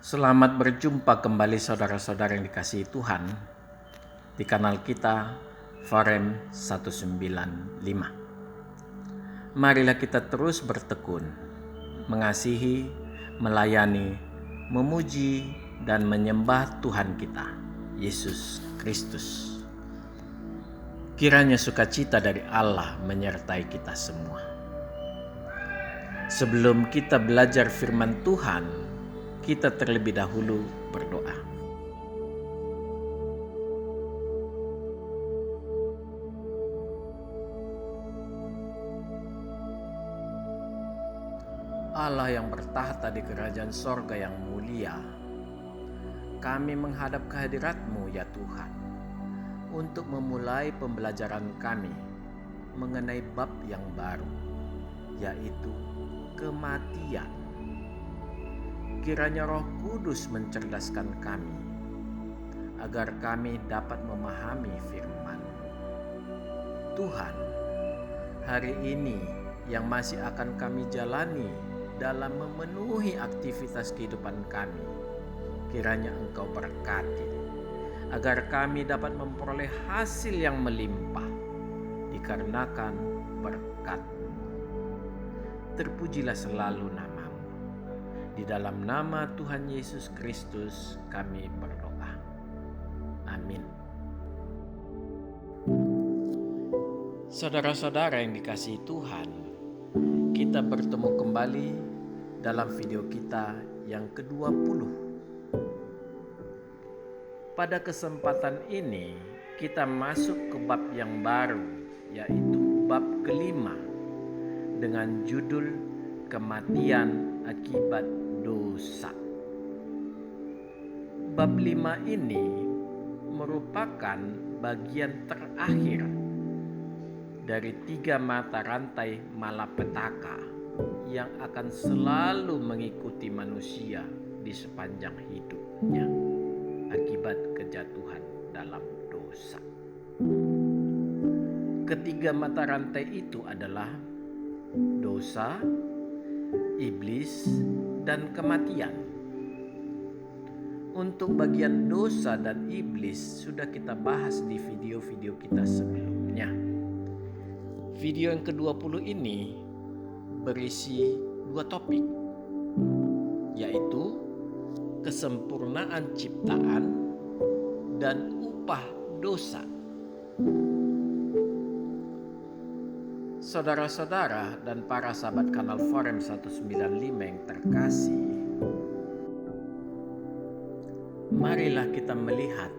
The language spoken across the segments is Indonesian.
Selamat berjumpa kembali saudara-saudara yang dikasihi Tuhan di kanal kita Farem 195. Marilah kita terus bertekun, mengasihi, melayani, memuji, dan menyembah Tuhan kita, Yesus Kristus. Kiranya sukacita dari Allah menyertai kita semua. Sebelum kita belajar firman Tuhan, kita terlebih dahulu berdoa. Allah yang bertahta di kerajaan sorga yang mulia, kami menghadap kehadirat-Mu ya Tuhan, untuk memulai pembelajaran kami mengenai bab yang baru, yaitu kematian. Kiranya Roh Kudus mencerdaskan kami, agar kami dapat memahami firman. Tuhan, hari ini yang masih akan kami jalani dalam memenuhi aktivitas kehidupan kami, kiranya Engkau berkati, agar kami dapat memperoleh hasil yang melimpah, dikarenakan berkat-Mu. Terpujilah selalu nama. Di dalam nama Tuhan Yesus Kristus kami berdoa. Amin. Saudara-saudara yang dikasihi Tuhan, kita bertemu kembali dalam video kita yang ke-20. Pada kesempatan ini kita masuk ke bab yang baru, yaitu bab kelima dengan judul kematian akibat dosa. Bab 5 ini merupakan bagian terakhir dari 3 mata rantai malapetaka yang akan selalu mengikuti manusia di sepanjang hidupnya akibat kejatuhan dalam dosa. Ketiga mata rantai itu adalah dosa, iblis, dan kematian. Untuk bagian dosa dan iblis sudah kita bahas di video-video kita sebelumnya. Video yang ke-20 ini berisi 2 topik, yaitu kesempurnaan ciptaan dan upah dosa. Saudara-saudara dan para sahabat kanal Farem 195 yang terkasih, marilah kita melihat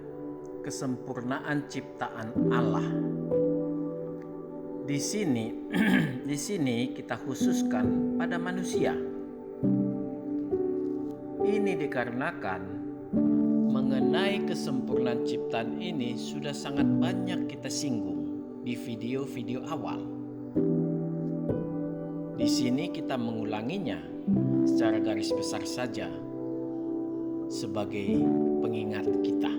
kesempurnaan ciptaan Allah. Di sini kita khususkan pada manusia. Ini dikarenakan mengenai kesempurnaan ciptaan ini sudah sangat banyak kita singgung di video-video awal. Di sini kita mengulanginya secara garis besar saja sebagai pengingat kita.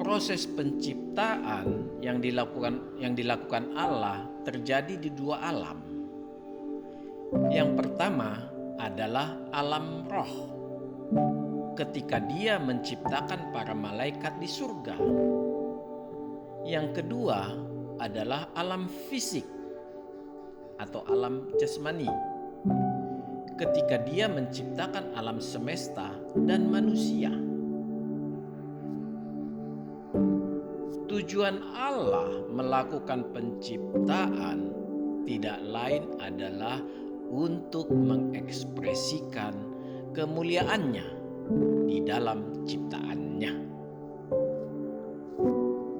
Proses penciptaan yang dilakukan Allah terjadi di 2 alam. Yang pertama adalah alam roh, ketika Dia menciptakan para malaikat di surga. Yang kedua adalah alam fisik atau alam jasmani, ketika Dia menciptakan alam semesta dan manusia. Tujuan Allah melakukan penciptaan tidak lain adalah untuk mengekspresikan kemuliaannya di dalam ciptaannya.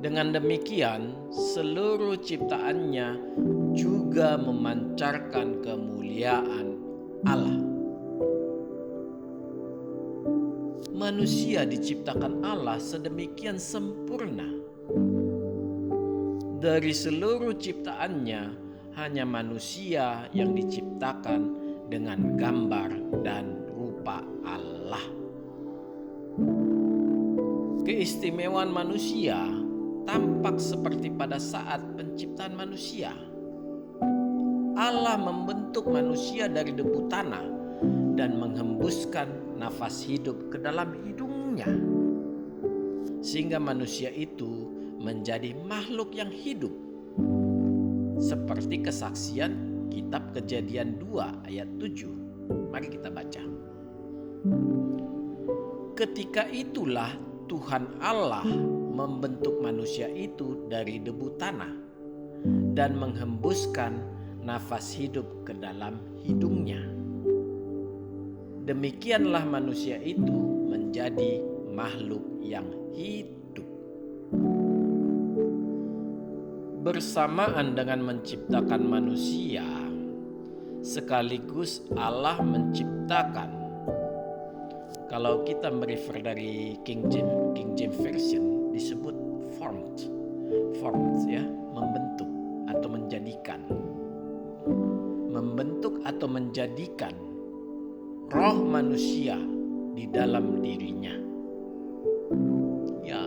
Dengan demikian, seluruh ciptaannya juga memancarkan kemuliaan Allah. Manusia diciptakan Allah sedemikian sempurna. Dari seluruh ciptaannya, hanya manusia yang diciptakan dengan gambar dan rupa Allah. Keistimewaan manusia tampak seperti pada saat penciptaan manusia. Allah membentuk manusia dari debu tanah dan menghembuskan nafas hidup ke dalam hidungnya, sehingga manusia itu menjadi makhluk yang hidup, seperti kesaksian kitab Kejadian 2 ayat 7. Mari kita baca. Ketika itulah Tuhan Allah membentuk manusia itu dari debu tanah dan menghembuskan nafas hidup ke dalam hidungnya. Demikianlah manusia itu menjadi makhluk yang hidup. Bersamaan dengan menciptakan manusia, sekaligus Allah menciptakan. Kalau kita merefer dari King James Version disebut formed ya, membentuk atau menjadikan. Membentuk atau menjadikan roh manusia di dalam dirinya. Ya,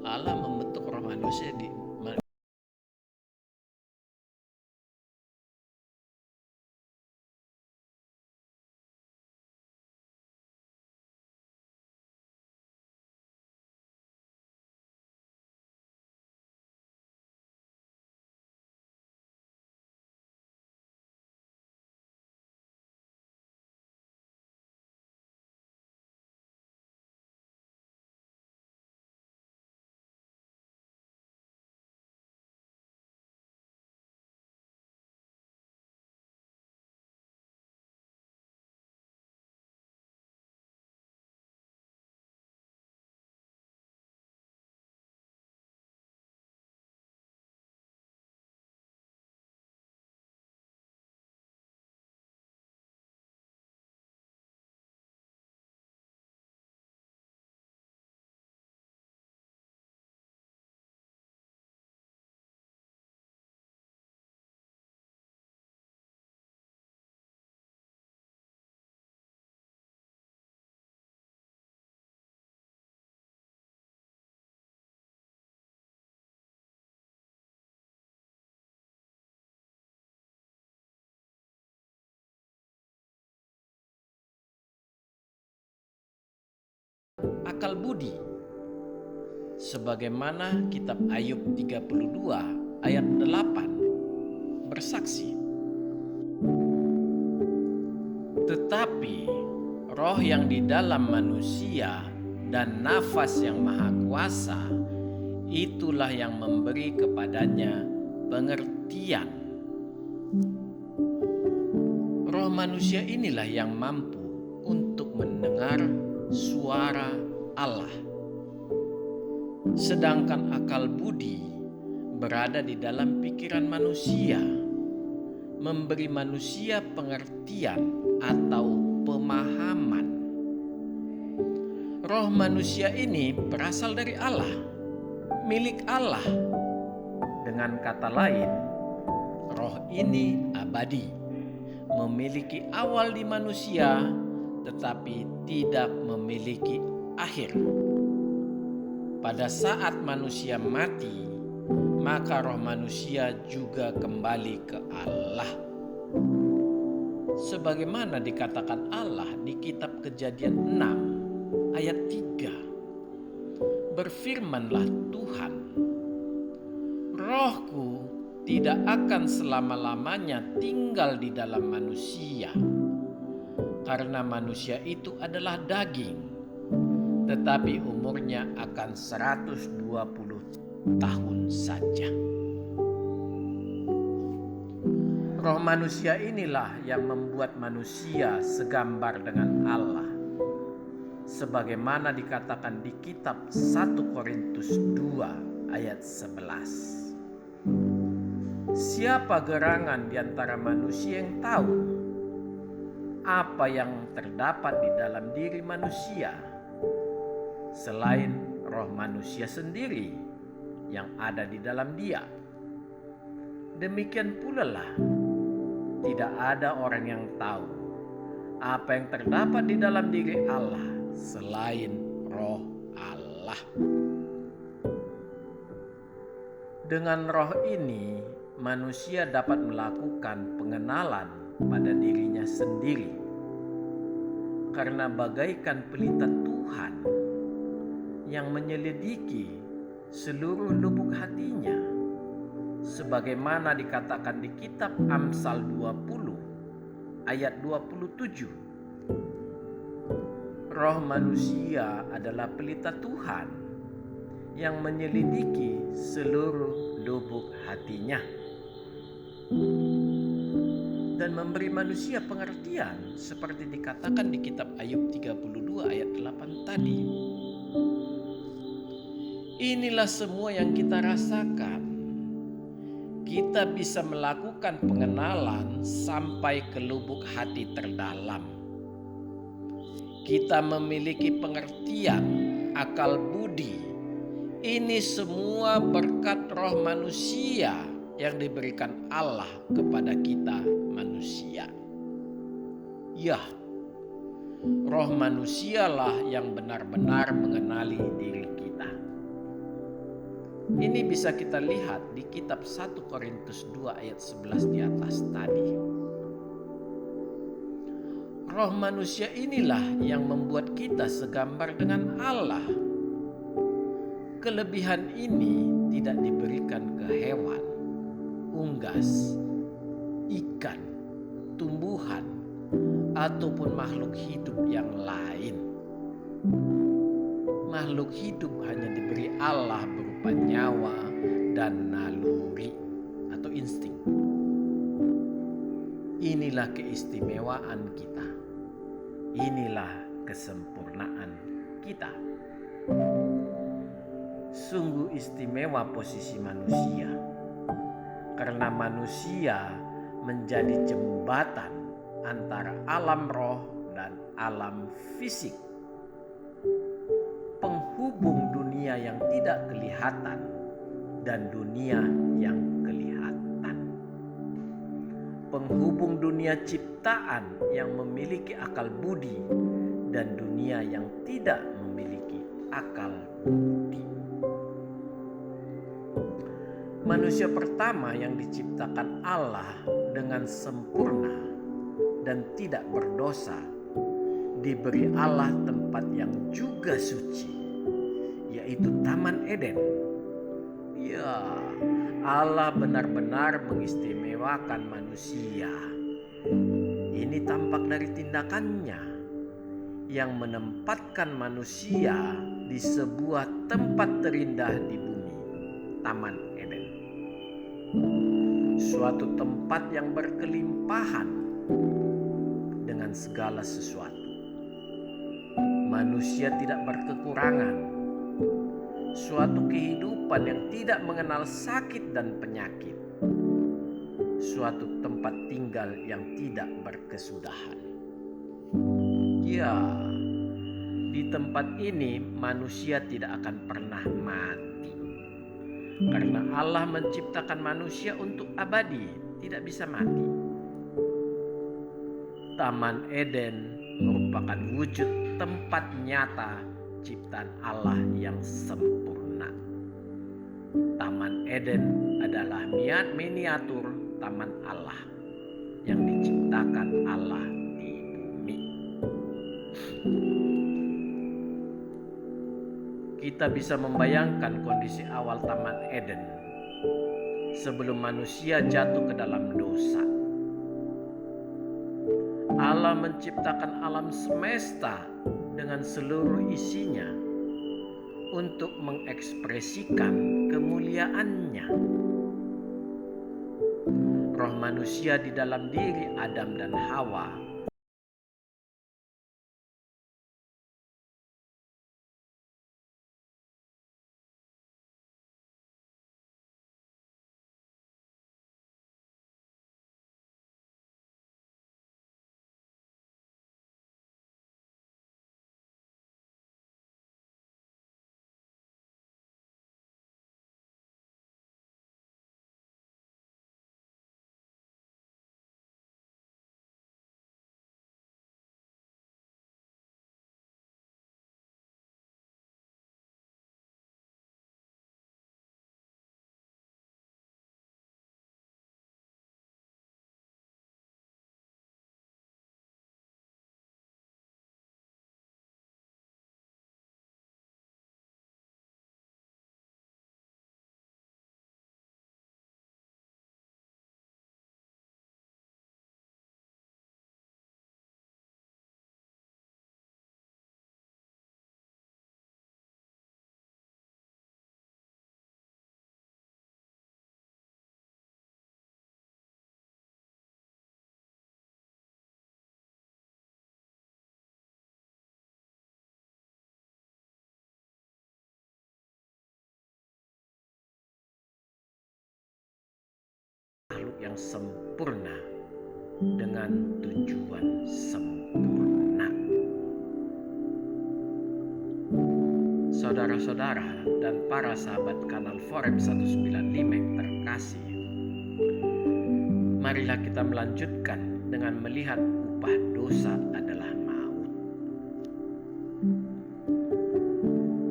Allah membentuk roh manusia di akal budi. Sebagaimana kitab Ayub 32 ayat 8 bersaksi. Tetapi roh yang di dalam manusia dan nafas yang maha kuasa, itulah yang memberi kepadanya pengertian. Roh manusia inilah yang mampu untuk mendengar suara Allah. Sedangkan akal budi berada di dalam pikiran manusia, memberi manusia pengertian atau pemahaman. Roh manusia ini berasal dari Allah, milik Allah. Dengan kata lain, roh ini abadi, memiliki awal di manusia, tetapi tidak memiliki akhir. Pada saat manusia mati, maka roh manusia juga kembali ke Allah. Sebagaimana dikatakan Allah di kitab Kejadian 6 ayat 3. Berfirmanlah Tuhan, rohku tidak akan selama-lamanya tinggal di dalam manusia, karena manusia itu adalah daging, tetapi umurnya akan 120 tahun saja. Roh manusia inilah yang membuat manusia segambar dengan Allah, sebagaimana dikatakan di kitab 1 Korintus 2 ayat 11. Siapa gerangan di antara manusia yang tahu apa yang terdapat di dalam diri manusia selain roh manusia sendiri yang ada di dalam dia? Demikian pula lah, tidak ada orang yang tahu apa yang terdapat di dalam diri Allah selain roh Allah. Dengan roh ini, manusia dapat melakukan pengenalan pada dirinya sendiri. karena bagaikan pelita Tuhan yang menyelidiki seluruh lubuk hatinya, sebagaimana dikatakan di kitab Amsal 20 ayat 27. Roh manusia adalah pelita Tuhan yang menyelidiki seluruh lubuk hatinya dan memberi manusia pengertian seperti dikatakan di kitab Ayub 32 ayat 8 tadi. Inilah semua yang kita rasakan. Kita bisa melakukan pengenalan sampai ke lubuk hati terdalam. Kita memiliki pengertian, akal budi. Ini semua berkat roh manusia yang diberikan Allah kepada kita manusia. Ya, roh manusialah yang benar-benar mengenali diri kita. Ini bisa kita lihat di kitab 1 Korintus 2 ayat 11 di atas tadi. Roh manusia inilah yang membuat kita segambar dengan Allah. Kelebihan ini tidak diberikan ke hewan, unggas, ikan, tumbuhan, ataupun makhluk hidup yang lain. Makhluk hidup hanya diberi Allah berupa nyawa dan naluri atau insting. Inilah keistimewaan kita. Inilah kesempurnaan kita. Sungguh istimewa posisi manusia, karena manusia menjadi jembatan antara alam roh dan alam fisik, penghubung dunia yang tidak kelihatan dan dunia yang kelihatan, penghubung dunia ciptaan yang memiliki akal budi dan dunia yang tidak memiliki akal budi. Manusia pertama yang diciptakan Allah dengan sempurna dan tidak berdosa, diberi Allah tempat yang juga suci, yaitu Taman Eden. Ya, Allah benar-benar mengistimewakan manusia. Ini tampak dari tindakannya yang menempatkan manusia di sebuah tempat terindah di bumi, Taman Eden. Suatu tempat yang berkelimpahan dengan segala sesuatu. Manusia tidak berkekurangan. Suatu kehidupan yang tidak mengenal sakit dan penyakit. Suatu tempat tinggal yang tidak berkesudahan. Ya, di tempat ini manusia tidak akan pernah mati. Karena Allah menciptakan manusia untuk abadi, tidak bisa mati. Taman Eden merupakan wujud tempat nyata ciptaan Allah yang sempurna. Taman Eden adalah miniatur taman Allah yang diciptakan Allah di bumi. Kita bisa membayangkan kondisi awal Taman Eden sebelum manusia jatuh ke dalam dosa. Allah menciptakan alam semesta dengan seluruh isinya untuk mengekspresikan kemuliaannya. Roh manusia di dalam diri Adam dan Hawa sempurna dengan tujuan sempurna. Saudara-saudara dan para sahabat kanal Forum 195 yang terkasih, marilah kita melanjutkan dengan melihat upah dosa adalah maut.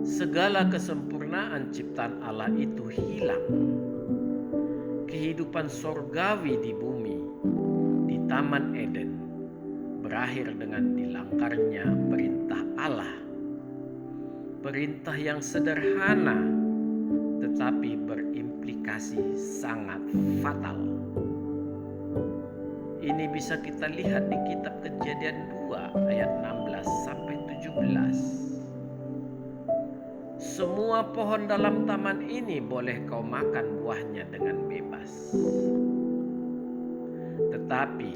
Segala kesempurnaan ciptaan Allah itu hilang. Kehidupan sorgawi di bumi, di Taman Eden, berakhir dengan dilanggarnya perintah Allah. Perintah yang sederhana tetapi berimplikasi sangat fatal. Ini bisa kita lihat di kitab Kejadian 2 ayat 16 sampai 17. Semua pohon dalam taman ini boleh kau makan buahnya dengan bebas. Tetapi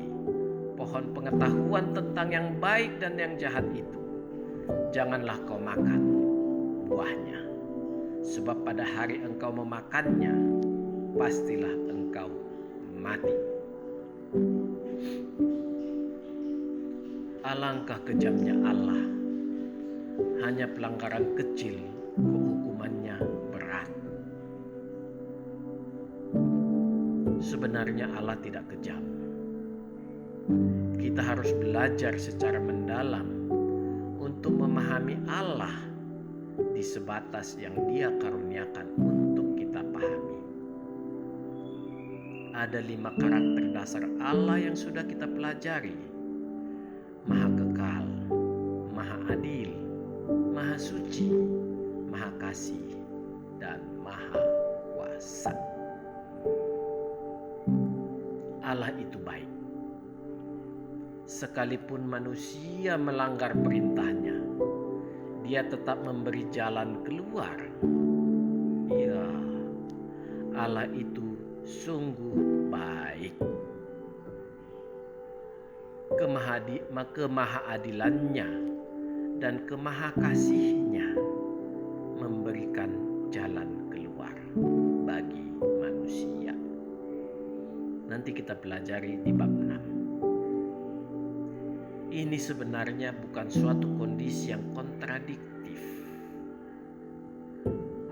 pohon pengetahuan tentang yang baik dan yang jahat itu, janganlah kau makan buahnya. Sebab pada hari engkau memakannya, pastilah engkau mati. Alangkah kejamnya Allah. Hanya pelanggaran kecil, hukumannya berat. Sebenarnya Allah tidak kejam. Kita harus belajar secara mendalam untuk memahami Allah di sebatas yang Dia karuniakan untuk kita pahami. Ada 5 karakter dasar Allah yang sudah kita pelajari. Maha kekal, maha adil, maha suci, maha kasih, dan maha kuasa. Allah itu baik. Sekalipun manusia melanggar perintahnya, Dia tetap memberi jalan keluar. Ya, Allah itu sungguh baik. Kemahaadilannya dan kemahakasihnya memberikan jalan keluar bagi manusia. Nanti kita pelajari di bab 6. Ini sebenarnya bukan suatu kondisi yang kontradiktif.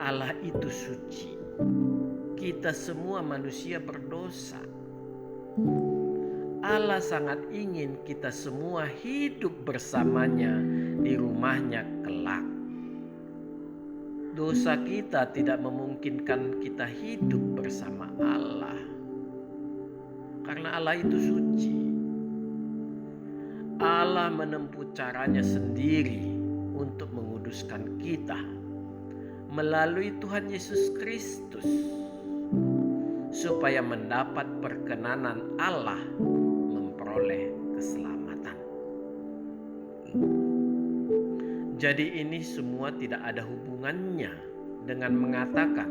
Allah itu suci. Kita semua manusia berdosa. Allah sangat ingin kita semua hidup bersamanya di rumahnya kelak. Dosa kita tidak memungkinkan kita hidup bersama Allah. Karena Allah itu suci. Allah menempuh caranya sendiri untuk menguduskan kita melalui Tuhan Yesus Kristus, supaya mendapat perkenanan Allah memperoleh keselamatan. Jadi ini semua tidak ada hubungannya dengan mengatakan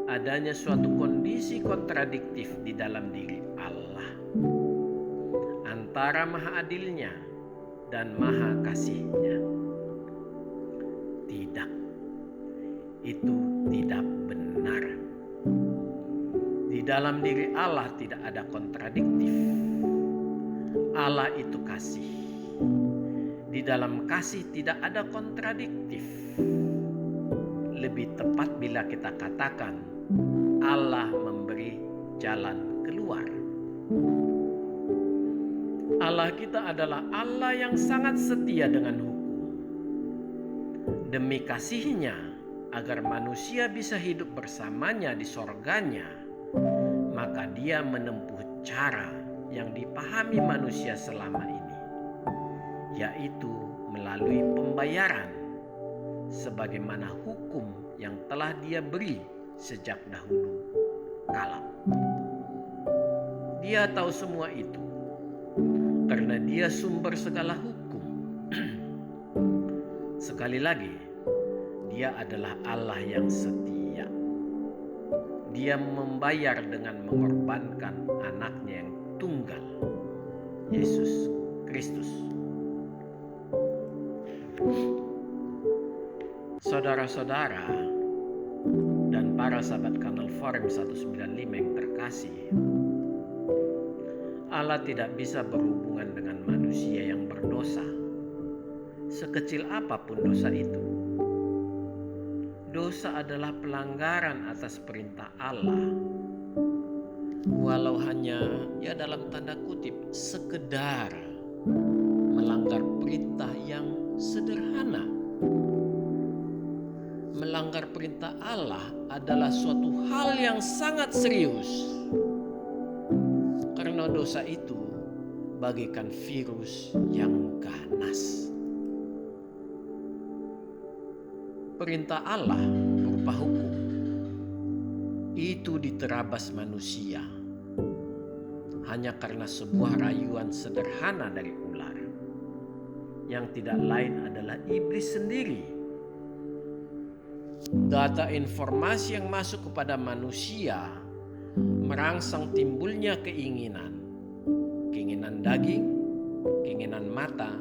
adanya suatu kondisi kontradiktif di dalam diri Allah antara maha adilnya dan maha kasihnya. Tidak, itu tidak benar. Di dalam diri Allah tidak ada kontradiktif. Allah itu kasih. Di dalam kasih tidak ada kontradiktif. Lebih tepat bila kita katakan Allah memberi jalan keluar. Allah kita adalah Allah yang sangat setia dengan hukum. Demi kasihnya, agar manusia bisa hidup bersamanya di sorganya, maka Dia menempuh cara yang dipahami manusia selama ini, yaitu melalui pembayaran sebagaimana hukum yang telah Dia beri sejak dahulu kala. Dia tahu semua itu karena Dia sumber segala hukum. Sekali lagi, Dia adalah Allah yang setia. Dia membayar dengan mengorbankan anaknya yang tunggal, Yesus Kristus. Saudara-saudara dan para sahabat kanal Forum 195 yang terkasih, Allah tidak bisa berhubungan dengan manusia yang berdosa, sekecil apapun dosa itu. Dosa adalah pelanggaran atas perintah Allah, walau hanya dalam tanda kutip sekedar melanggar perintah yang sederhana. Melanggar perintah Allah adalah suatu hal yang sangat serius, karena dosa itu bagaikan virus yang ganas. Perintah Allah berupa hukum itu diterabas manusia hanya karena sebuah rayuan sederhana dari ular, yang tidak lain adalah iblis sendiri. Data informasi yang masuk kepada manusia merangsang timbulnya keinginan daging, keinginan mata,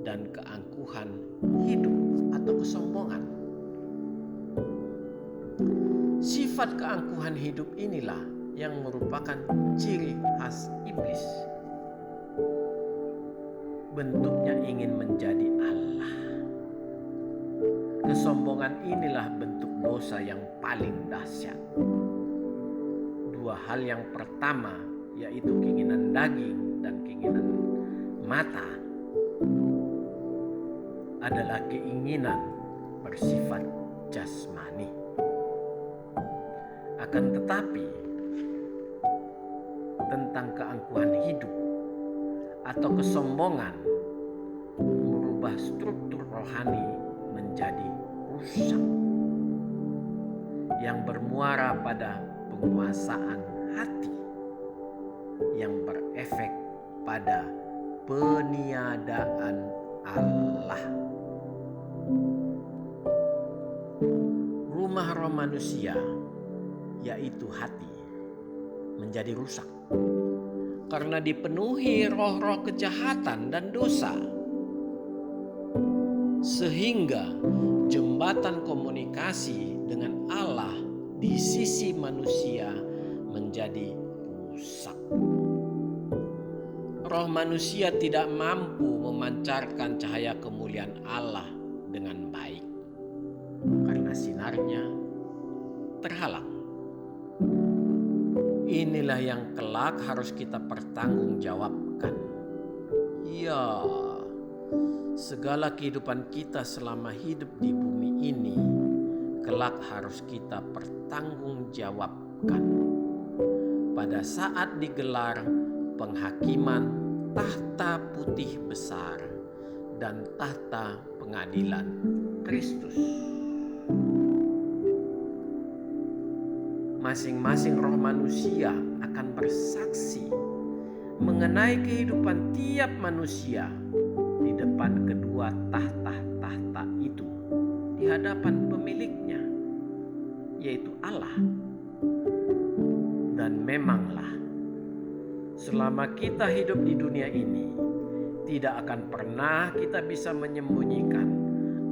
dan keangkuhan hidup atau kesombongan. Sifat keangkuhan hidup inilah yang merupakan ciri khas iblis. Bentuknya ingin menjadi Allah. Kesombongan inilah bentuk dosa yang paling dahsyat. Dua hal yang pertama, yaitu keinginan daging dan keinginan mata, adalah keinginan bersifat jasmani. Akan tetapi, tentang keangkuhan hidup atau kesombongan merubah struktur rohani menjadi rusak, yang bermuara pada penguasaan hati yang berefek pada peniadaan Allah. Rumah roh manusia, yaitu hati, menjadi rusak karena dipenuhi roh-roh kejahatan dan dosa, sehingga jembatan komunikasi dengan Allah di sisi manusia menjadi rusak. Roh manusia tidak mampu memancarkan cahaya kemuliaan Allah dengan baik karena sinarnya terhalang. Inilah yang kelak harus kita pertanggungjawabkan. Ya, segala kehidupan kita selama hidup di bumi ini kelak harus kita pertanggungjawabkan pada saat digelar penghakiman tahta putih besar dan tahta pengadilan Kristus. Masing-masing roh manusia akan bersaksi mengenai kehidupan tiap manusia di depan kedua tahta-tahta itu di hadapan pemiliknya, yaitu Allah. Dan memanglah, selama kita hidup di dunia ini, tidak akan pernah kita bisa menyembunyikan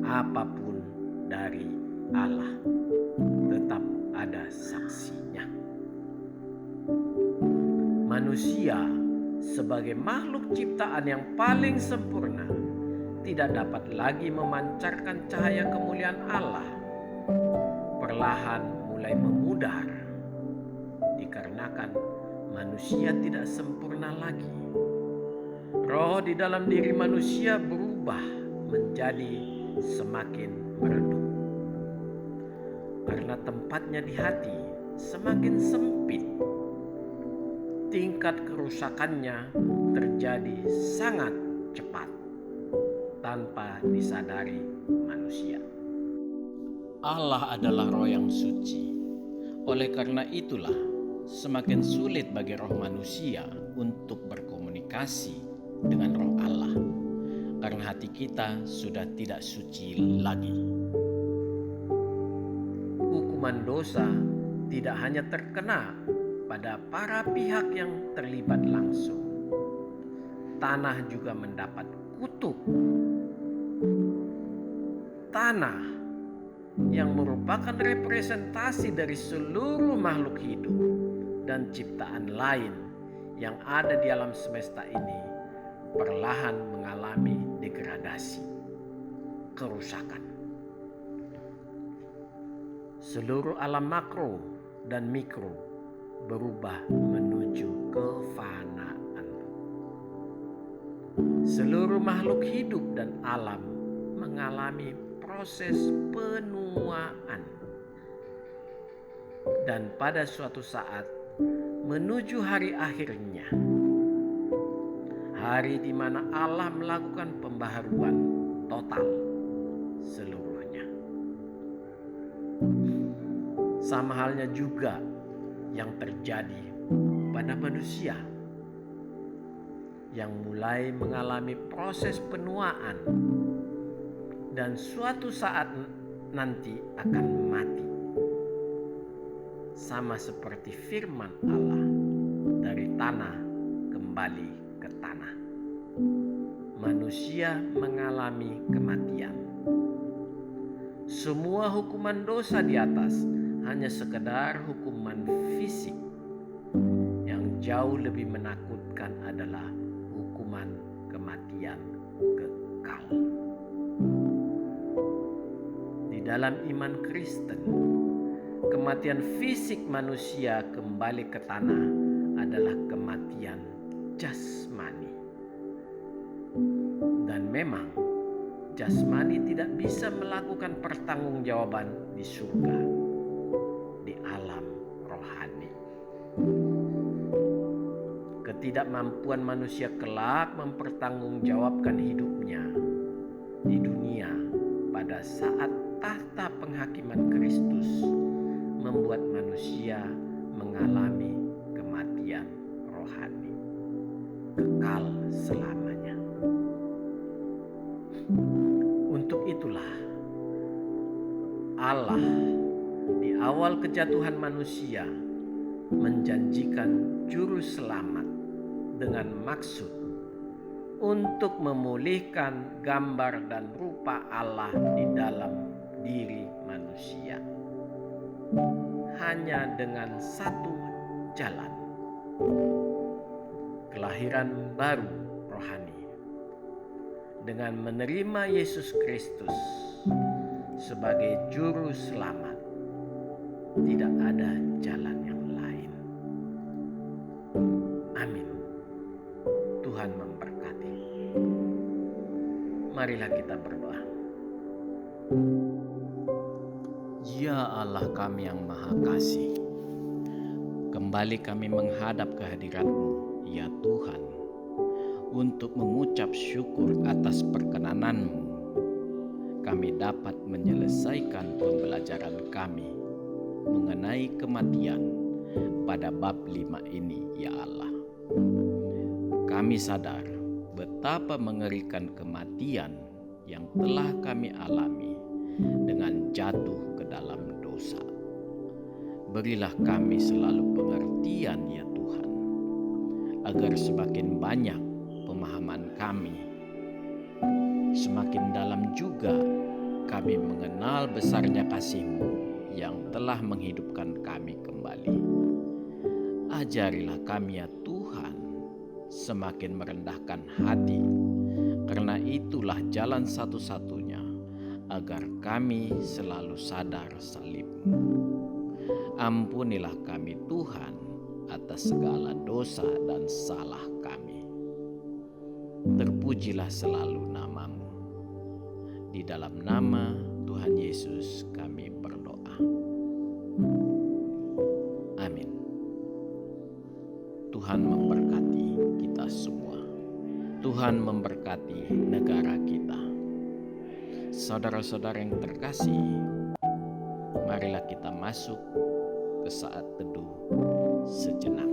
apapun dari Allah. Tetap ada saksinya. Manusia sebagai makhluk ciptaan yang paling sempurna tidak dapat lagi memancarkan cahaya kemuliaan Allah. Perlahan mulai memudar dikarenakan manusia tidak sempurna lagi. Roh di dalam diri manusia berubah menjadi semakin meredup, karena tempatnya di hati semakin sempit. Tingkat kerusakannya terjadi sangat cepat tanpa disadari manusia. Allah adalah roh yang suci. Oleh karena itulah semakin sulit bagi roh manusia untuk berkomunikasi dengan roh Allah, karena hati kita sudah tidak suci lagi. Hukuman dosa tidak hanya terkena pada para pihak yang terlibat langsung. Tanah juga mendapat kutuk. Tanah yang merupakan representasi dari seluruh makhluk hidup dan ciptaan lain yang ada di alam semesta ini perlahan mengalami degradasi, kerusakan. Seluruh alam makro dan mikro berubah menuju kefanaan. Seluruh makhluk hidup dan alam mengalami proses penuaan. Dan pada suatu saat menuju hari akhirnya, hari di mana Allah melakukan pembaharuan total seluruhnya. Sama halnya juga yang terjadi pada manusia yang mulai mengalami proses penuaan dan suatu saat nanti akan mati. Sama seperti firman Allah, dari tanah kembali ke tanah. Manusia mengalami kematian. Semua hukuman dosa di atas hanya sekedar hukuman fisik. Yang jauh lebih menakutkan adalah hukuman kematian kekal. Di dalam iman Kristen, kematian fisik manusia kembali ke tanah adalah kematian jasmani. Dan memang jasmani tidak bisa melakukan pertanggungjawaban di surga, di alam rohani. Ketidakmampuan manusia kelak mempertanggungjawabkan hidupnya di dunia pada saat tahta penghakiman Kristus membuat manusia mengalami kematian rohani kekal selamanya. Untuk itulah Allah di awal kejatuhan manusia menjanjikan juru selamat dengan maksud untuk memulihkan gambar dan rupa Allah di dalam diri manusia. Hanya dengan satu jalan, kelahiran baru rohani. Dengan menerima Yesus Kristus sebagai juru selamat, tidak ada jalan yang lain. Amin. Tuhan memberkati. Marilah kita berdoa. Ya Allah kami yang Maha Kasih, kembali kami menghadap kehadirat-Mu, ya Tuhan, untuk mengucap syukur atas perkenanan-Mu. Kami dapat menyelesaikan pembelajaran kami mengenai kematian pada bab 5 ini, ya Allah. Kami sadar betapa mengerikan kematian yang telah kami alami dengan jatuh ke dalam dosa. Berilah kami selalu pengertian, ya Tuhan, agar semakin banyak pemahaman kami, semakin dalam juga kami mengenal besarnya kasih-Mu yang telah menghidupkan kami kembali. Ajarilah kami, ya Tuhan, semakin merendahkan hati, karena itulah jalan satu-satunya agar kami selalu sadar salib-Mu. Ampunilah kami, Tuhan, atas segala dosa dan salah kami. Terpujilah selalu nama-Mu. Di dalam nama Tuhan Yesus kami berdoa. Amin. Tuhan memberkati kita semua. Tuhan memberkati negara kita. Saudara-saudara yang terkasih, marilah kita masuk ke saat teduh sejenak.